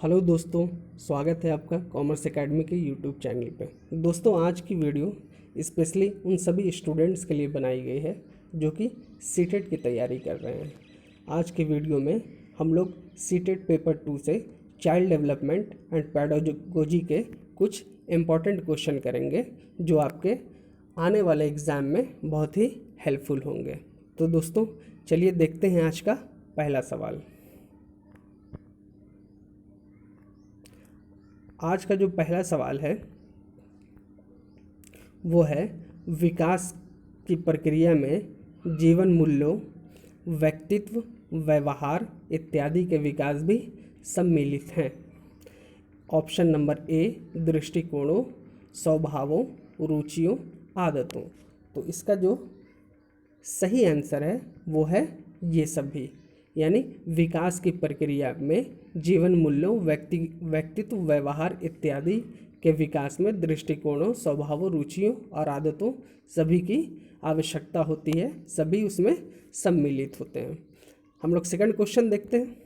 Hello दोस्तों, स्वागत है आपका कॉमर्स एकेडमी के यूट्यूब चैनल पे। दोस्तों, आज की वीडियो स्पेशली उन सभी स्टूडेंट्स के लिए बनाई गई है जो कि सीटेट की तैयारी कर रहे हैं। आज के वीडियो में हम लोग सीटेट पेपर 2 से चाइल्ड डेवलपमेंट एंड पेडागोजी के कुछ इम्पॉर्टेंट क्वेश्चन करेंगे जो आपके आने वाले एग्ज़ाम में बहुत ही हेल्पफुल होंगे। तो दोस्तों, चलिए देखते हैं आज का पहला सवाल। आज का जो पहला सवाल है वो है, विकास की प्रक्रिया में जीवन मूल्यों, व्यक्तित्व, व्यवहार इत्यादि के विकास भी सम्मिलित हैं। ऑप्शन नंबर ए, दृष्टिकोणों, स्वभावों, रुचियों, आदतों। तो इसका जो सही आंसर है वो है ये सभी, यानी विकास की प्रक्रिया में जीवन मूल्यों, व्यक्तित्व, व्यवहार इत्यादि के विकास में दृष्टिकोणों, स्वभावों, रुचियों और आदतों सभी की आवश्यकता होती है, सभी उसमें सम्मिलित होते हैं। हम लोग सेकंड क्वेश्चन देखते हैं।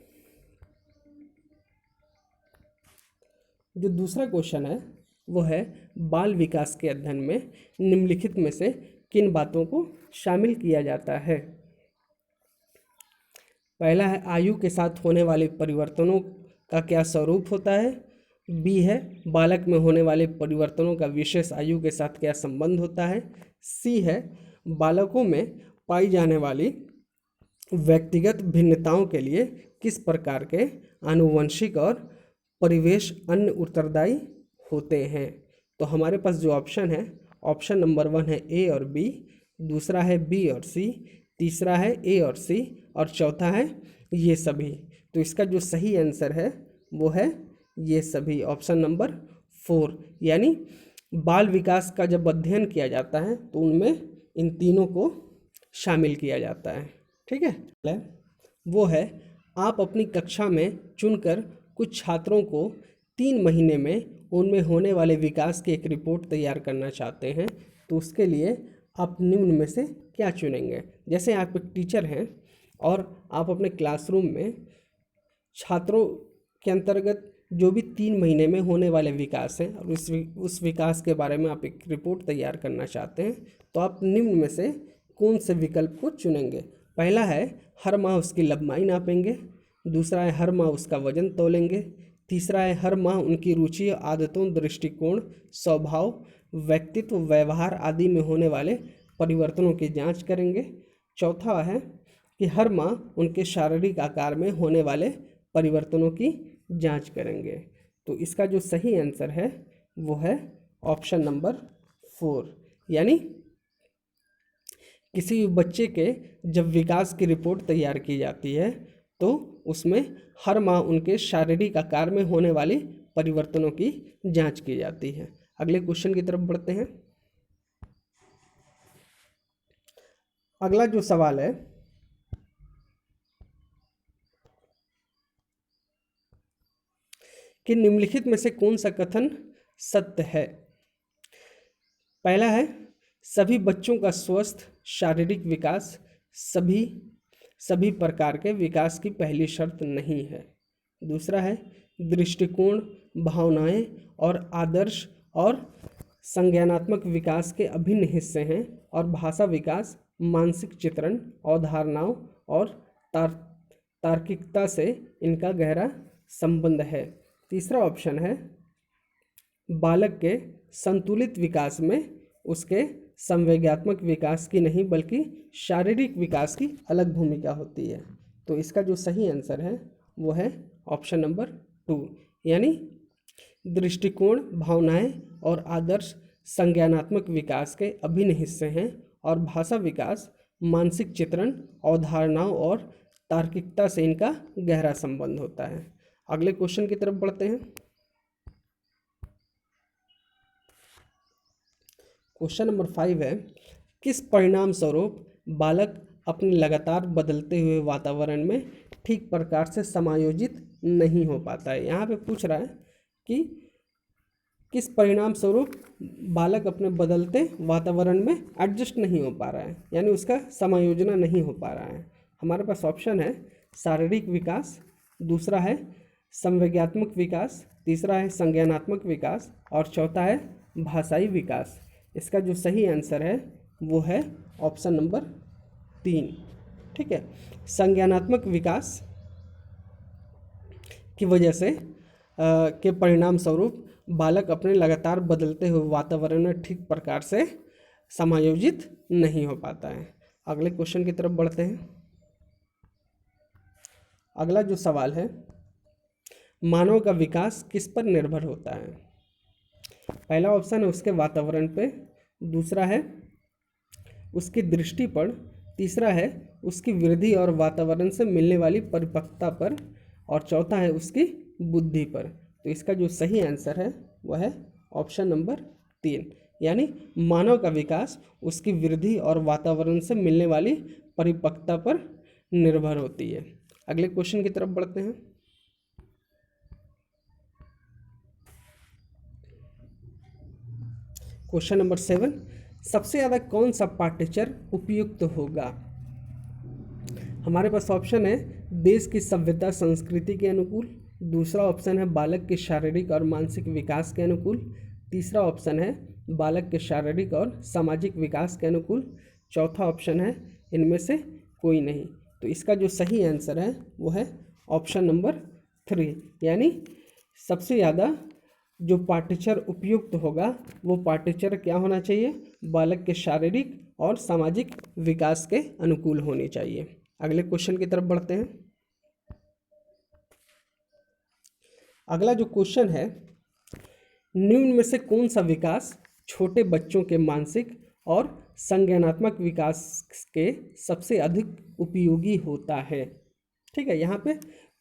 जो दूसरा क्वेश्चन है वो है, बाल विकास के अध्ययन में निम्नलिखित में से किन बातों को शामिल किया जाता है। पहला है, आयु के साथ होने वाले परिवर्तनों का क्या स्वरूप होता है। बी है, बालक में होने वाले परिवर्तनों का विशेष आयु के साथ क्या संबंध होता है। सी है, बालकों में पाई जाने वाली व्यक्तिगत भिन्नताओं के लिए किस प्रकार के आनुवंशिक और परिवेश अन्य उत्तरदायी होते हैं। तो हमारे पास जो ऑप्शन है, ऑप्शन नंबर 1 है ए और बी, दूसरा है बी और सी, तीसरा है ए और सी और चौथा है ये सभी। तो इसका जो सही आंसर है वो है ये सभी, ऑप्शन नंबर 4। यानी बाल विकास का जब अध्ययन किया जाता है तो उनमें इन तीनों को शामिल किया जाता है। ठीक है, वो है, आप अपनी कक्षा में चुनकर कुछ छात्रों को 3 महीने में उनमें होने वाले विकास की एक रिपोर्ट तैयार करना चाहते हैं, तो उसके लिए आप निम्न में से क्या चुनेंगे। जैसे आप एक टीचर हैं और आप अपने क्लासरूम में छात्रों के अंतर्गत जो भी 3 महीने में होने वाले विकास हैं और उस विकास के बारे में आप एक रिपोर्ट तैयार करना चाहते हैं, तो आप निम्न में से कौन से विकल्प को चुनेंगे। पहला है, हर माह उसकी लंबाई नापेंगे, दूसरा है हर माह उसका वजन तौलेंगे, तीसरा है हर माह उनकी रुचि, आदतों, दृष्टिकोण, स्वभाव, व्यक्तित्व, व्यवहार आदि में होने वाले परिवर्तनों की जांच करेंगे, चौथा है कि हर माह उनके शारीरिक आकार में होने वाले परिवर्तनों की जांच करेंगे। तो इसका जो सही आंसर है वो है ऑप्शन नंबर 4। यानी किसी भी बच्चे के जब विकास की रिपोर्ट तैयार की जाती है तो उसमें हर माह उनके शारीरिक आकार में होने वाले परिवर्तनों की जांच की जाती है। अगले क्वेश्चन की तरफ बढ़ते हैं। अगला जो सवाल है कि निम्नलिखित में से कौन सा कथन सत्य है। पहला है, सभी बच्चों का स्वस्थ शारीरिक विकास सभी प्रकार के विकास की पहली शर्त नहीं है। दूसरा है, दृष्टिकोण, भावनाएं और आदर्श और संज्ञानात्मक विकास के अभिन्न हिस्से हैं और भाषा विकास मानसिक चित्रण, अवधारणाओं और तार्किकता से इनका गहरा संबंध है। तीसरा ऑप्शन है, बालक के संतुलित विकास में उसके संवेगात्मक विकास की नहीं बल्कि शारीरिक विकास की अलग भूमिका होती है। तो इसका जो सही आंसर है वो है ऑप्शन नंबर 2, यानी दृष्टिकोण, भावनाएं और आदर्श संज्ञानात्मक विकास के अभिन्न हिस्से हैं और भाषा विकास मानसिक चित्रण, अवधारणाओं और तार्किकता से इनका गहरा संबंध होता है। अगले क्वेश्चन की तरफ बढ़ते हैं। क्वेश्चन नंबर 5 है, किस परिणाम स्वरूप बालक अपने लगातार बदलते हुए वातावरण में ठीक प्रकार से समायोजित नहीं हो पाता है। यहाँ पे पूछ रहा है कि किस परिणाम स्वरूप बालक अपने बदलते वातावरण में एडजस्ट नहीं हो पा रहा है, यानी उसका समायोजन नहीं हो पा रहा है। हमारे पास ऑप्शन है, शारीरिक विकास, दूसरा है संवेगात्मक विकास, तीसरा है संज्ञानात्मक विकास और चौथा है भाषाई विकास। इसका जो सही आंसर है वो है ऑप्शन नंबर 3। ठीक है, संज्ञानात्मक विकास की वजह से के परिणाम स्वरूप बालक अपने लगातार बदलते हुए वातावरण में ठीक प्रकार से समायोजित नहीं हो पाता है। अगले क्वेश्चन की तरफ बढ़ते हैं। अगला जो सवाल है, मानव का विकास किस पर निर्भर होता है? पहला ऑप्शन है उसके वातावरण पे, दूसरा है उसकी दृष्टि पर, तीसरा है उसकी वृद्धि और वातावरण से मिलने वाली परिपक्वता पर और चौथा है उसकी बुद्धि पर। तो इसका जो सही आंसर है वह है ऑप्शन नंबर 3, यानी मानव का विकास उसकी वृद्धि और वातावरण से मिलने वाली परिपक्वता पर निर्भर होती है। अगले क्वेश्चन की तरफ बढ़ते हैं। क्वेश्चन नंबर 7, सबसे ज़्यादा कौन सा पाठ्यचर्य उपयुक्त होगा? हमारे पास ऑप्शन है देश की सभ्यता संस्कृति के अनुकूल, दूसरा ऑप्शन है बालक के शारीरिक और मानसिक विकास के अनुकूल, तीसरा ऑप्शन है बालक के शारीरिक और सामाजिक विकास के अनुकूल, चौथा ऑप्शन है इनमें से कोई नहीं। तो इसका जो सही आंसर है वो है ऑप्शन नंबर 3, यानी सबसे ज़्यादा जो पाठ्यचर्य उपयुक्त होगा वो पाठ्यचर्य क्या होना चाहिए? बालक के शारीरिक और सामाजिक विकास के अनुकूल होनी चाहिए। अगले क्वेश्चन की तरफ बढ़ते हैं। अगला जो क्वेश्चन है, निम्न में से कौन सा विकास छोटे बच्चों के मानसिक और संज्ञानात्मक विकास के सबसे अधिक उपयोगी होता है? ठीक है, यहाँ पे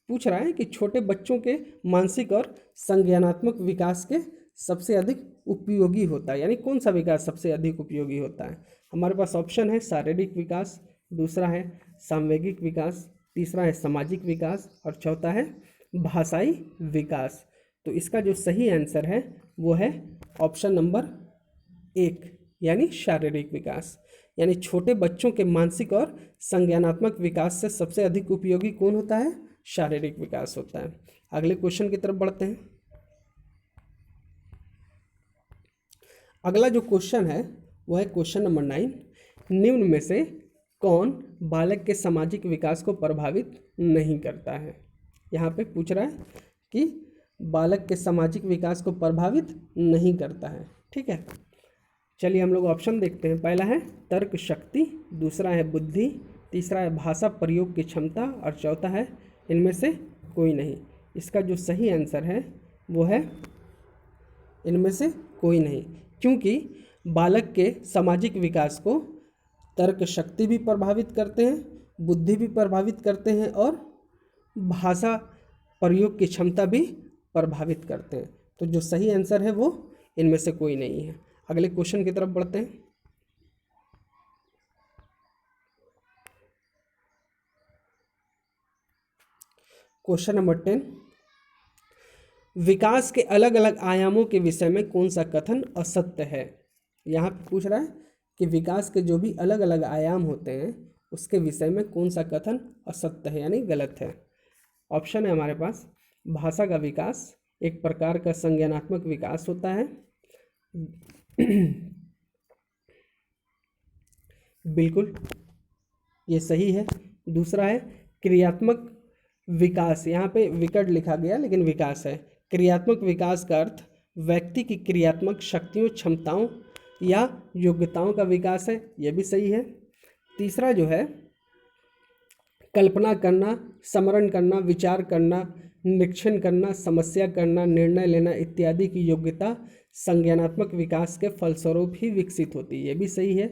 पूछ रहा है कि छोटे बच्चों के मानसिक और संज्ञानात्मक विकास के सबसे अधिक उपयोगी होता है, यानी कौन सा विकास सबसे अधिक उपयोगी होता है। हमारे पास ऑप्शन है शारीरिक विकास, दूसरा है सामवेगिक विकास, तीसरा है सामाजिक विकास और चौथा है भाषाई विकास। तो इसका जो सही आंसर है वो है ऑप्शन नंबर 1, यानी शारीरिक विकास। यानी छोटे बच्चों के मानसिक और संज्ञानात्मक विकास से सबसे अधिक उपयोगी कौन होता है? शारीरिक विकास होता है। अगले क्वेश्चन की तरफ बढ़ते हैं। अगला जो क्वेश्चन है वह है क्वेश्चन नंबर 9, निम्न में से कौन बालक के सामाजिक विकास को प्रभावित नहीं करता है? यहाँ पे पूछ रहा है कि बालक के सामाजिक विकास को प्रभावित नहीं करता है। ठीक है, चलिए हम लोग ऑप्शन देखते हैं। पहला है तर्क शक्ति, दूसरा है बुद्धि, तीसरा है भाषा प्रयोग की क्षमता और चौथा है इनमें से कोई नहीं। इसका जो सही आंसर है वो है इनमें से कोई नहीं, क्योंकि बालक के सामाजिक विकास को तर्क शक्ति भी प्रभावित करते हैं, बुद्धि भी प्रभावित करते हैं और भाषा प्रयोग की क्षमता भी प्रभावित करते हैं। तो जो सही आंसर है वो इनमें से कोई नहीं है। अगले क्वेश्चन की तरफ बढ़ते हैं। क्वेश्चन नंबर 10, विकास के अलग अलग आयामों के विषय में कौन सा कथन असत्य है? यहाँ पे पूछ रहा है कि विकास के जो भी अलग अलग आयाम होते हैं उसके विषय में कौन सा कथन असत्य है, यानी गलत है। ऑप्शन है हमारे पास भाषा का विकास एक प्रकार का संज्ञानात्मक विकास होता है, बिल्कुल ये सही है। दूसरा है क्रियात्मक विकास, यहाँ पे विकट लिखा गया लेकिन विकास है। क्रियात्मक विकास का अर्थ व्यक्ति की क्रियात्मक शक्तियों, क्षमताओं या योग्यताओं का विकास है, यह भी सही है। तीसरा जो है कल्पना करना, स्मरण करना, विचार करना, निरीक्षण करना, समस्या करना, निर्णय लेना इत्यादि की योग्यता संज्ञानात्मक विकास के फलस्वरूप ही विकसित होती है, ये भी सही है।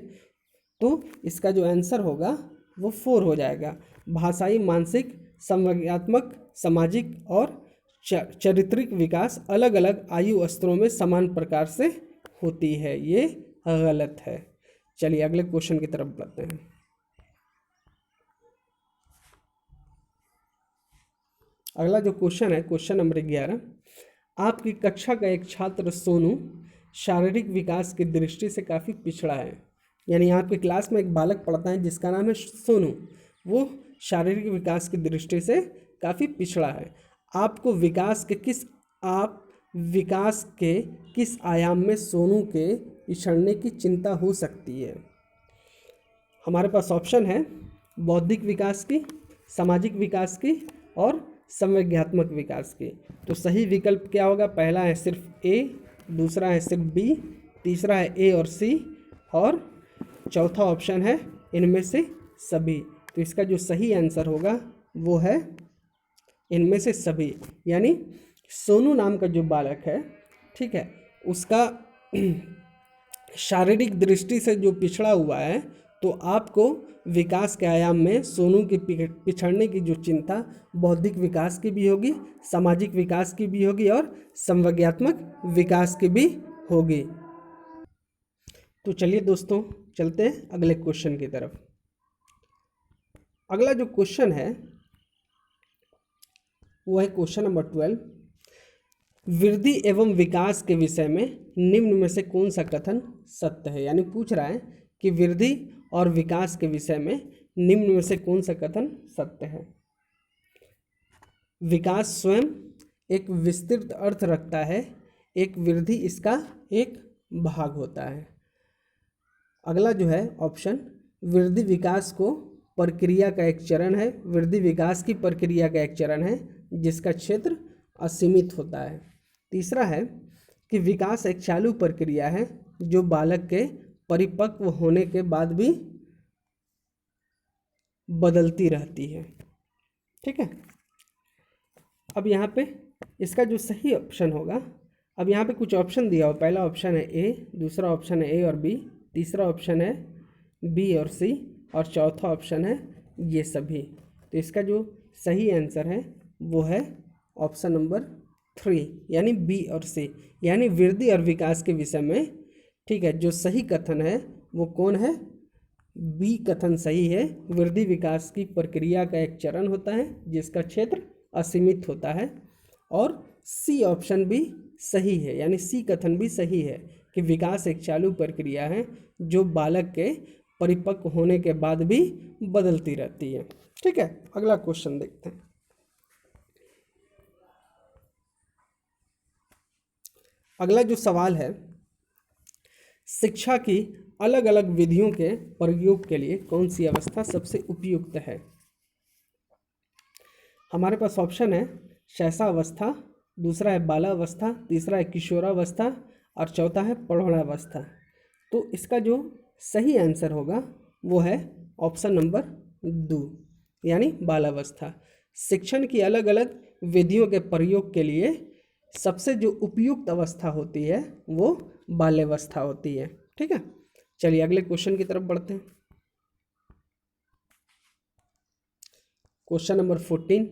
तो इसका जो आंसर होगा वो 4 हो जाएगा। भाषाई, मानसिक, संज्ञानात्मक, सामाजिक और चारित्रिक विकास अलग अलग आयु स्तरों में समान प्रकार से होती है, ये गलत है। चलिए अगले क्वेश्चन की तरफ बढ़ते हैं। अगला जो क्वेश्चन है क्वेश्चन नंबर 11, आपकी कक्षा का एक छात्र सोनू शारीरिक विकास की दृष्टि से काफ़ी पिछड़ा है, यानी आपकी क्लास में एक बालक पढ़ता है जिसका नाम है सोनू, वो शारीरिक विकास की दृष्टि से काफ़ी पिछड़ा है। आप विकास के किस आयाम में सोनू के पिछड़ने की चिंता हो सकती है? हमारे पास ऑप्शन है बौद्धिक विकास की, सामाजिक विकास की और संवेगात्मक विकास की। तो सही विकल्प क्या होगा? पहला है सिर्फ ए, दूसरा है सिर्फ बी, तीसरा है ए और सी और चौथा ऑप्शन है इनमें से सभी। तो इसका जो सही आंसर होगा वो है इनमें से सभी। यानी सोनू नाम का जो बालक है, ठीक है, उसका शारीरिक दृष्टि से जो पिछड़ा हुआ है, तो आपको विकास के आयाम में सोनू के पिछड़ने की जो चिंता बौद्धिक विकास की भी होगी, सामाजिक विकास की भी होगी और संवेगात्मक विकास की भी होगी। तो चलिए दोस्तों, चलते हैं अगले क्वेश्चन की तरफ। अगला जो क्वेश्चन है वो है क्वेश्चन नंबर 12। वृद्धि एवं विकास के विषय में निम्न में से कौन सा कथन सत्य है? यानी पूछ रहा है कि वृद्धि और विकास के विषय में निम्न में से कौन सा कथन सत्य है? विकास स्वयं एक विस्तृत अर्थ रखता है, एक वृद्धि इसका एक भाग होता है। अगला जो है ऑप्शन, वृद्धि विकास को प्रक्रिया का एक चरण है, वृद्धि विकास की प्रक्रिया का एक चरण है जिसका क्षेत्र असीमित होता है। तीसरा है कि विकास एक चालू प्रक्रिया है जो बालक के परिपक्व होने के बाद भी बदलती रहती है। ठीक है, अब यहाँ पे इसका जो सही ऑप्शन होगा, अब यहाँ पे कुछ ऑप्शन दिया हो। पहला ऑप्शन है ए, दूसरा ऑप्शन है ए और बी, तीसरा ऑप्शन है बी और सी और चौथा ऑप्शन है ये सभी। तो इसका जो सही आंसर है वो है ऑप्शन नंबर 3 यानी बी और सी, यानी वृद्धि और विकास के विषय में, ठीक है, जो सही कथन है वो कौन है? बी कथन सही है। वृद्धि विकास की प्रक्रिया का एक चरण होता है जिसका क्षेत्र असीमित होता है। और सी ऑप्शन भी सही है, यानी सी कथन भी सही है कि विकास एक चालू प्रक्रिया है जो बालक के परिपक्व होने के बाद भी बदलती रहती है। ठीक है, अगला क्वेश्चन देखते हैं। अगला जो सवाल है, शिक्षा की अलग अलग विधियों के प्रयोग के लिए कौन सी अवस्था सबसे उपयुक्त है? हमारे पास ऑप्शन है शैशवावस्था, दूसरा है बालावस्था, तीसरा है किशोरावस्था और चौथा है प्रौढ़ावस्था। तो इसका जो सही आंसर होगा वो है ऑप्शन नंबर 2 यानी बालावस्था। शिक्षण की अलग अलग विधियों के प्रयोग के लिए सबसे जो उपयुक्त अवस्था होती है वो बाल्यावस्था होती है। ठीक है, चलिए अगले क्वेश्चन की तरफ बढ़ते हैं। क्वेश्चन नंबर 14,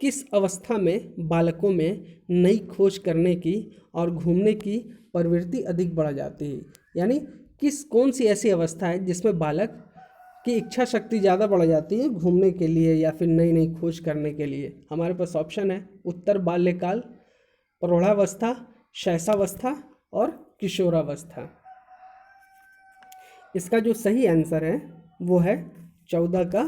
किस अवस्था में बालकों में नई खोज करने की और घूमने की प्रवृत्ति अधिक बढ़ जाती है? यानी कौन सी ऐसी अवस्था है जिसमें बालक की इच्छा शक्ति ज़्यादा बढ़ जाती है घूमने के लिए या फिर नई नई खोज करने के लिए? हमारे पास ऑप्शन है उत्तर बाल्यकाल, प्रौढ़ावस्था, शैशवावस्था और किशोरावस्था। इसका जो सही आंसर है वो है 14 का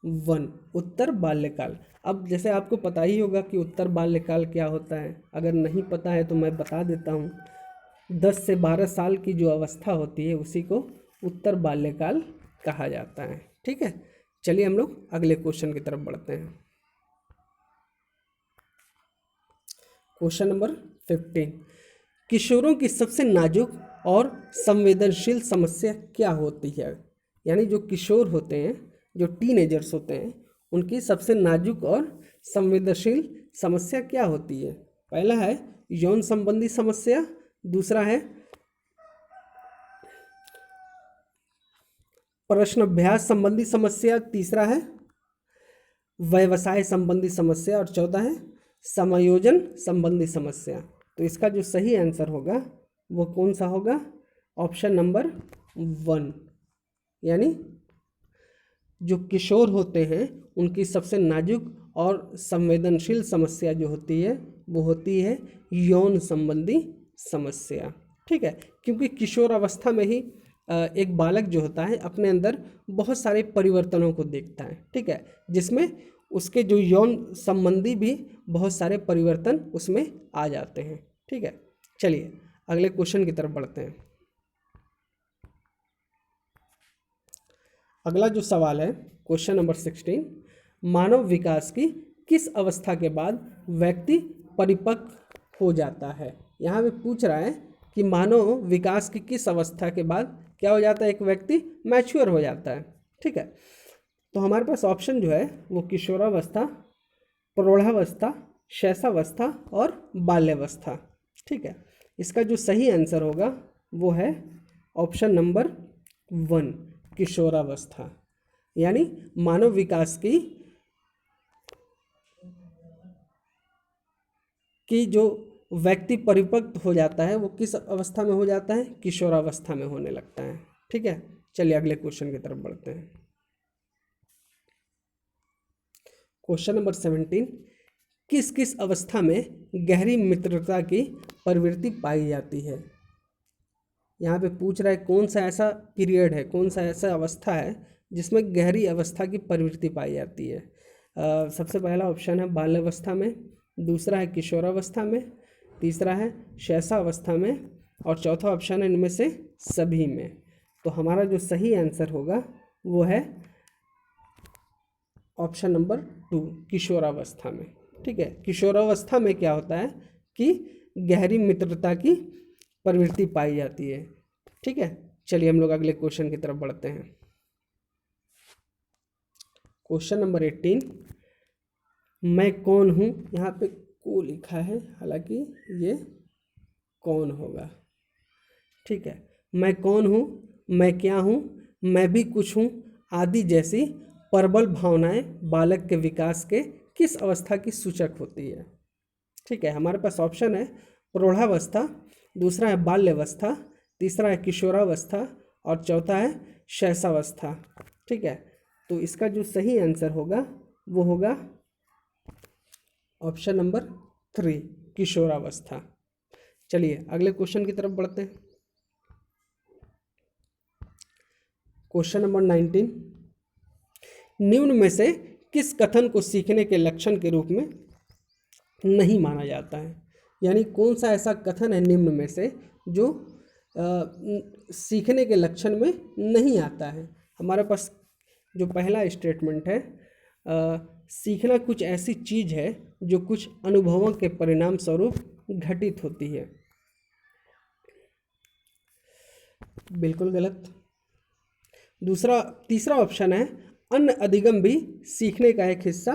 1 उत्तर बाल्यकाल। अब जैसे आपको पता ही होगा कि उत्तर बाल्यकाल क्या होता है, अगर नहीं पता है तो मैं बता देता हूँ। 10 से 12 साल की जो अवस्था होती है उसी को उत्तर बाल्यकाल कहा जाता है। ठीक है, चलिए हम लोग अगले क्वेश्चन की तरफ बढ़ते हैं। क्वेश्चन नंबर 15, किशोरों की सबसे नाजुक और संवेदनशील समस्या क्या होती है? यानी जो किशोर होते हैं, जो टीनेजर्स होते हैं, उनकी सबसे नाजुक और संवेदनशील समस्या क्या होती है? पहला है यौन संबंधी समस्या, दूसरा है प्रश्नाभ्यास संबंधी समस्या, तीसरा है व्यवसाय संबंधी समस्या और चौथा है समायोजन संबंधी समस्या। तो इसका जो सही आंसर होगा वो कौन सा होगा? ऑप्शन नंबर 1 यानी जो किशोर होते हैं उनकी सबसे नाजुक और संवेदनशील समस्या जो होती है वो होती है यौन संबंधी समस्या। ठीक है, क्योंकि किशोर अवस्था में ही एक बालक जो होता है अपने अंदर बहुत सारे परिवर्तनों को देखता है। ठीक है, जिसमें उसके जो यौन संबंधी भी बहुत सारे परिवर्तन उसमें आ जाते हैं। ठीक है, चलिए अगले क्वेश्चन की तरफ बढ़ते हैं। अगला जो सवाल है क्वेश्चन नंबर 16, मानव विकास की किस अवस्था के बाद व्यक्ति परिपक्व हो जाता है। यहाँ पे पूछ रहा है कि मानव विकास की किस अवस्था के बाद क्या हो जाता है, एक व्यक्ति मैच्योर हो जाता है। ठीक है, तो हमारे पास ऑप्शन जो है वो किशोरावस्था, प्रौढ़ावस्था, शैशवावस्था और बाल्यावस्था। ठीक है, इसका जो सही आंसर होगा वो है ऑप्शन नंबर 1, किशोरावस्था। यानी मानव विकास की जो व्यक्ति परिपक्व हो जाता है वो किस अवस्था में हो जाता है, किशोरावस्था में होने लगता है। ठीक है, चलिए अगले क्वेश्चन की तरफ बढ़ते हैं। क्वेश्चन नंबर 17, किस किस अवस्था में गहरी मित्रता की प्रवृत्ति पाई जाती है। यहाँ पे पूछ रहा है कौन सा ऐसा पीरियड है, कौन सा ऐसा अवस्था है जिसमें गहरी अवस्था की प्रवृत्ति पाई जाती है। सबसे पहला ऑप्शन है बाल्यावस्था में, दूसरा है किशोरावस्था में, तीसरा है शैशवावस्था में और चौथा ऑप्शन है इनमें से सभी में। तो हमारा जो सही आंसर होगा वो है ऑप्शन नंबर 2, किशोरावस्था में। ठीक है, किशोरावस्था में क्या होता है कि गहरी मित्रता की प्रवृत्ति पाई जाती है। ठीक है, चलिए हम लोग अगले क्वेश्चन की तरफ बढ़ते हैं। क्वेश्चन नंबर 18, मैं कौन हूँ, यहाँ पे को लिखा है हालांकि ये कौन होगा। ठीक है, मैं कौन हूँ, मैं क्या हूँ, मैं भी कुछ हूँ आदि जैसी प्रबल भावनाएं बालक के विकास के किस अवस्था की सूचक होती है। ठीक है, हमारे पास ऑप्शन है प्रौढ़ावस्था, दूसरा है बाल्यावस्था, तीसरा है किशोरावस्था और चौथा है शैशवावस्था। ठीक है, तो इसका जो सही आंसर होगा वो होगा ऑप्शन नंबर 3, किशोरावस्था। चलिए अगले क्वेश्चन की तरफ बढ़ते हैं। क्वेश्चन नंबर 19, निम्न में से किस कथन को सीखने के लक्षण के रूप में नहीं माना जाता है। यानी कौन सा ऐसा कथन है निम्न में से जो सीखने के लक्षण में नहीं आता है। हमारे पास जो पहला स्टेटमेंट है, सीखना कुछ ऐसी चीज़ है जो कुछ अनुभवों के परिणाम स्वरूप घटित होती है। बिल्कुल गलत। तीसरा ऑप्शन है अन्य अधिगम भी सीखने का एक हिस्सा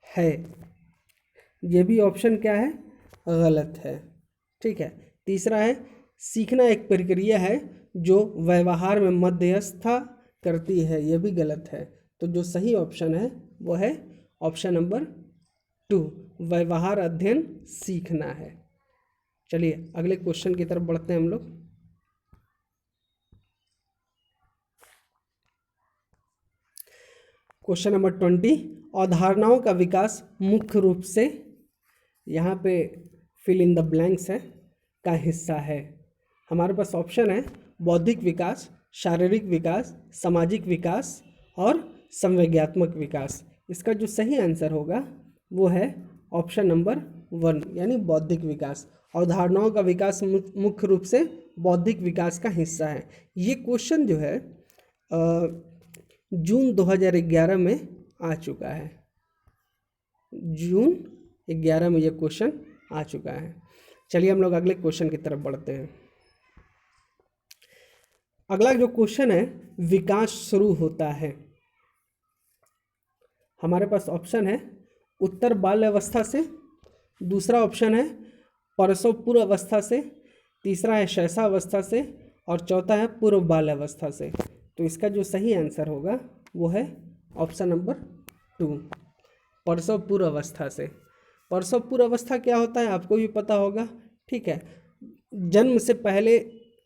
है। ये भी ऑप्शन क्या है, गलत है। ठीक है, तीसरा है सीखना एक प्रक्रिया है जो व्यवहार में मध्यस्थता करती है। ये भी गलत है। तो जो सही ऑप्शन है वो है ऑप्शन नंबर 2, व्यवहार अध्ययन सीखना है। चलिए अगले क्वेश्चन की तरफ बढ़ते हैं हम लोग। क्वेश्चन नंबर 20, अवधारणाओं का विकास मुख्य रूप से, यहाँ पे फिल इन द ब्लैंक्स है, का हिस्सा है। हमारे पास ऑप्शन है बौद्धिक विकास, शारीरिक विकास, सामाजिक विकास और संवेगात्मक विकास। इसका जो सही आंसर होगा वो है ऑप्शन नंबर 1, यानी बौद्धिक विकास। अवधारणाओं का विकास मुख्य रूप से बौद्धिक विकास का हिस्सा है। ये क्वेश्चन जो है जून 2011 में आ चुका है। जून 11 में ये क्वेश्चन आ चुका है। चलिए हम लोग अगले क्वेश्चन की तरफ बढ़ते हैं। अगला जो क्वेश्चन है, विकास शुरू होता है। हमारे पास ऑप्शन है उत्तर बाल्यावस्था से, दूसरा ऑप्शन है प्रसव पूर्व अवस्था से, तीसरा है शैशवावस्था से और चौथा है पूर्व बाल्यावस्था से। तो इसका जो सही आंसर होगा वो है ऑप्शन नंबर 2, प्रसव पूर्व अवस्था से। प्रसव पूर्व अवस्था क्या होता है आपको भी पता होगा। ठीक है, जन्म से पहले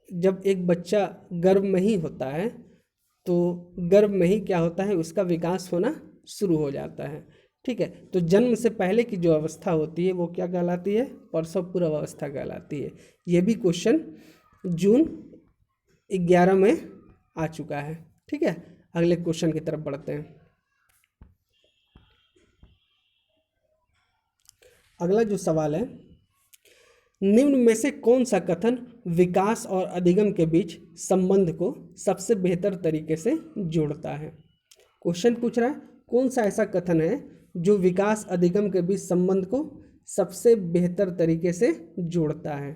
जब एक बच्चा गर्भ में ही होता है तो गर्भ में ही क्या होता है, उसका विकास होना शुरू हो जाता है। ठीक है, तो जन्म से पहले की जो अवस्था होती है वो क्या कहलाती है, प्रसव पूर्व अवस्था कहलाती है। ये भी क्वेश्चन जून 11 में आ चुका है। ठीक है, अगले क्वेश्चन की तरफ बढ़ते हैं। अगला जो सवाल है, निम्न में से कौन सा कथन विकास और अधिगम के बीच संबंध को सबसे बेहतर तरीके से जोड़ता है? क्वेश्चन पूछ रहा है कौन सा ऐसा कथन है जो विकास अधिगम के बीच संबंध को सबसे बेहतर तरीके से जोड़ता है?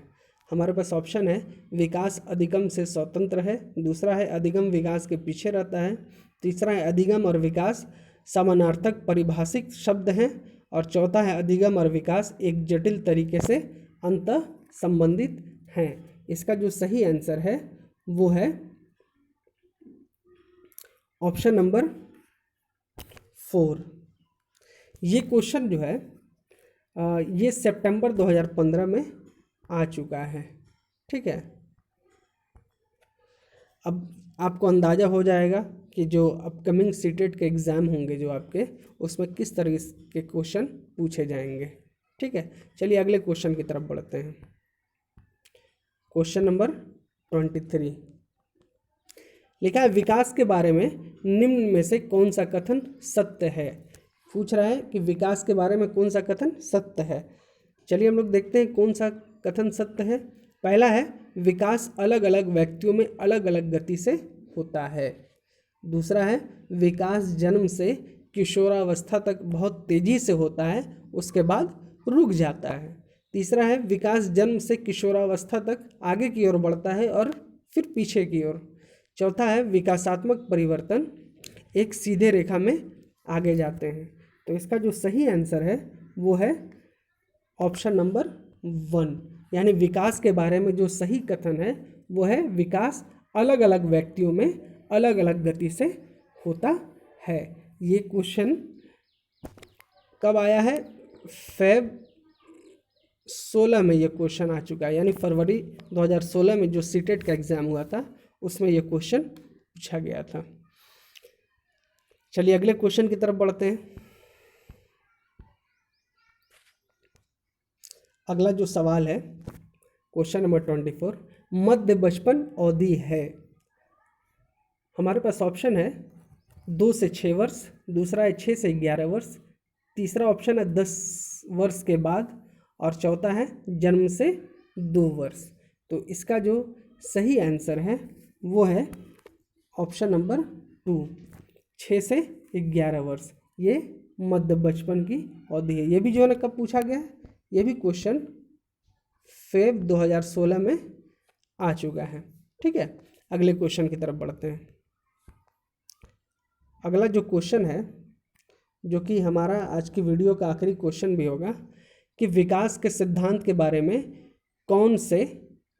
हमारे पास ऑप्शन है, विकास अधिगम से स्वतंत्र है, दूसरा है अधिगम विकास के पीछे रहता है, तीसरा है अधिगम और विकास समानार्थक परिभाषिक शब्द हैं, और चौथा है अधिगम और विकास एक जटिल तरीके से अंतः संबंधित हैं। इसका जो सही आंसर है वो है ऑप्शन नंबर 4। ये क्वेश्चन जो है ये सितंबर 2015 में आ चुका है। ठीक है, अब आपको अंदाज़ा हो जाएगा कि जो अपकमिंग सीटेट के एग्ज़ाम होंगे जो आपके, उसमें किस तरह के क्वेश्चन पूछे जाएंगे। ठीक है, चलिए अगले क्वेश्चन की तरफ बढ़ते हैं। क्वेश्चन नंबर 23 लिखा है, विकास के बारे में निम्न में से कौन सा कथन सत्य है? पूछ रहा है कि विकास के बारे में कौन सा कथन सत्य है। चलिए हम लोग देखते हैं कौन सा कथन सत्य है। पहला है, विकास अलग अलग व्यक्तियों में अलग अलग गति से होता है। दूसरा है, विकास जन्म से किशोरावस्था तक बहुत तेजी से होता है, उसके बाद रुक जाता है। तीसरा है, विकास जन्म से किशोरावस्था तक आगे की ओर बढ़ता है और फिर पीछे की ओर। चौथा है, विकासात्मक परिवर्तन एक सीधे रेखा में आगे जाते हैं। तो इसका जो सही आंसर है वो है ऑप्शन नंबर 1, यानी विकास के बारे में जो सही कथन है वो है विकास अलग अलग व्यक्तियों में अलग अलग गति से होता है। ये क्वेश्चन कब आया है? फेब 16 में ये क्वेश्चन आ चुका है, यानी फरवरी 2016 में जो सीटेट का एग्ज़ाम हुआ था उसमें ये क्वेश्चन पूछा गया था। चलिए अगले क्वेश्चन की तरफ बढ़ते हैं। अगला जो सवाल है क्वेश्चन नंबर 24, मध्य बचपन अवधि है। हमारे पास ऑप्शन है 2 से 6 वर्ष, दूसरा है 6 से 11 वर्ष, तीसरा ऑप्शन है 10 वर्ष के बाद, और चौथा है जन्म से 2 वर्ष। तो इसका जो सही आंसर है वो है ऑप्शन नंबर 2, 6 से 11 वर्ष। ये मध्य बचपन की अवधि है। ये भी जो है ना कब पूछा गया है? ये भी क्वेश्चन फेब 2016 में आ चुका है। ठीक है, अगले क्वेश्चन की तरफ बढ़ते हैं। अगला जो क्वेश्चन है, जो कि हमारा आज की वीडियो का आखिरी क्वेश्चन भी होगा, कि विकास के सिद्धांत के बारे में कौन से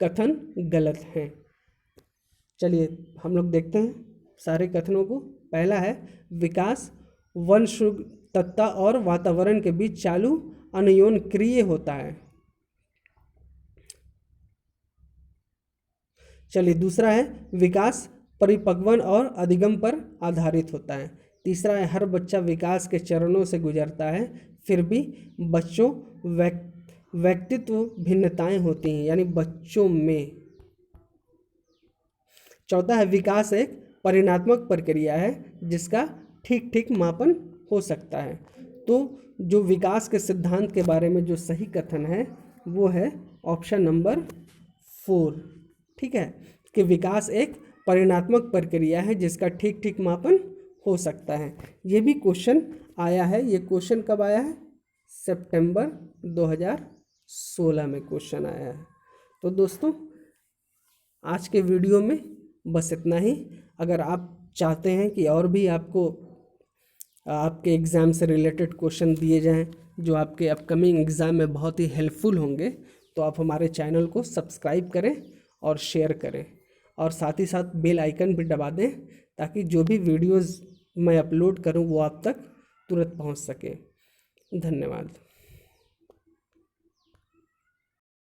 कथन गलत हैं? चलिए हम लोग देखते हैं सारे कथनों को। पहला है, विकास वंशगतता और वातावरण के बीच चालू अनयोन क्रिय होता है। चलिए दूसरा है, विकास परिपक्वन और अधिगम पर आधारित होता है। तीसरा है, हर बच्चा विकास के चरणों से गुजरता है, फिर भी बच्चों व्यक्तित्व भिन्नताएं होती हैं, यानी बच्चों में। चौथा है, विकास एक परिणात्मक प्रक्रिया है जिसका ठीक ठीक मापन हो सकता है। तो जो विकास के सिद्धांत के बारे में जो सही कथन है वो है ऑप्शन नंबर 4। ठीक है, कि विकास एक परिणात्मक प्रक्रिया है जिसका ठीक ठीक मापन हो सकता है। ये भी क्वेश्चन आया है। ये क्वेश्चन कब आया है? सितंबर 2016 में क्वेश्चन आया है। तो दोस्तों आज के वीडियो में बस इतना ही। अगर आप चाहते हैं कि और भी आपको आपके एग्ज़ाम से रिलेटेड क्वेश्चन दिए जाएं जो आपके अपकमिंग एग्ज़ाम में बहुत ही हेल्पफुल होंगे, तो आप हमारे चैनल को सब्सक्राइब करें और शेयर करें, और साथ ही साथ बेल आइकन भी दबा दें ताकि जो भी वीडियोज़ मैं अपलोड करूं वो आप तक तुरंत पहुंच सके। धन्यवाद।